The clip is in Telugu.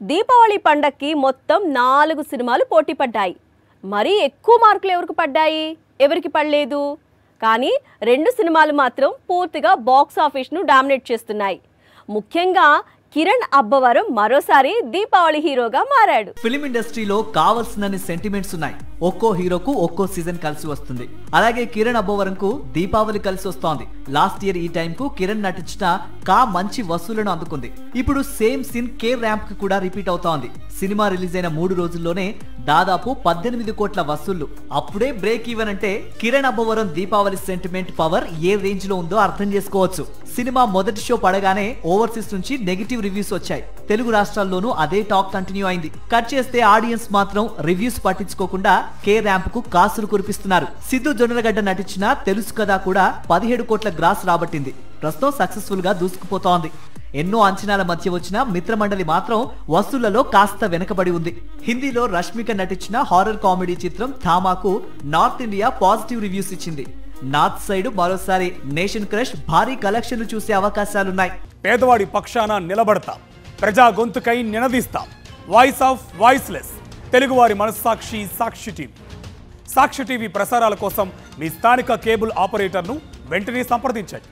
దీపావళి పండక్కి మొత్తం 4 సినిమాలు పోటీ పడ్డాయి. మరీ ఎక్కువ మార్కులు ఎవరికి పడ్డాయి, ఎవరికి పడలేదు. కానీ 2 సినిమాలు మాత్రం పూర్తిగా బాక్స్ ఆఫీస్ను డామినేట్ చేస్తున్నాయి. ముఖ్యంగా కిరణ్ అబ్బవరం మరోసారి దీపావళి హీరోగా మారాడు. ఫిల్మ్ ఇండస్ట్రీలో కావాల్సినన్ని సెంటిమెంట్స్ ఉన్నాయి. ఒక్కో హీరోకు ఒక్కో సీజన్ కలిసి వస్తుంది. అలాగే కిరణ్ అబ్బవరంకు దీపావళి కలిసి వస్తోంది. లాస్ట్ ఇయర్ ఈ టైం కు కిరణ్ నటించిన కా మంచి వసూళ్లను అందుకుంది. ఇప్పుడు సేమ్ సీన్ కే ర్యాంప్ కి కూడా రిపీట్ అవుతోంది. సినిమా రిలీజ్ అయిన 3 రోజుల్లోనే దాదాపు 18 కోట్ల వసూళ్లు. అప్పుడే బ్రేక్ ఈవెన్ అంటే కిరణ్ అబ్బవరం దీపావళి సెంటిమెంట్ పవర్ ఏ రేంజ్ లో ఉందో అర్థం చేసుకోవచ్చు. సినిమా మొదటి షో పడగానే ఓవర్సీస్ నుంచి నెగిటివ్ రివ్యూస్ వచ్చాయి. తెలుగు రాష్ట్రాల్లోనూ అదే టాక్ కంటిన్యూ అయింది. కట్ చేస్తే ఆడియన్స్ మాత్రం రివ్యూస్ పట్టించుకోకుండా కే ర్యాంప్ కు కాసులు కురిపిస్తున్నారు. సిద్ధు జొన్నలగడ్డ నటించిన తెలుసు కదా కూడా 17 కోట్ల గ్రాస్ రాబట్టింది. ప్రస్తుతం సక్సెస్ఫుల్ గా దూసుకుపోతోంది. ఎన్నో అంచనాల మధ్య వచ్చిన మిత్రమండలి మాత్రం వసూళ్లలో కాస్త వెనకబడి ఉంది. హిందీలో రష్మిక నటించిన హారర్ కామెడీ చిత్రం థామాకు నార్త్ ఇండియా పాజిటివ్ రివ్యూస్ ఇచ్చింది. నార్త్ సైడ్ మరోసారి నేషన్ క్రష్ భారీ కలెక్షన్లు చూసే అవకాశాలున్నాయి. పేదవాడి పక్షాన నిలబడతాం, ప్రజా గొంతుకై నినదిస్తాం. వాయిస్ ఆఫ్ వాయిస్లెస్, తెలుగువారి మనస్సాక్షి సాక్షి టీవీ. సాక్షి టీవీ ప్రసారాల కోసం మీ స్థానిక కేబుల్ ఆపరేటర్ను వెంటనే సంప్రదించండి.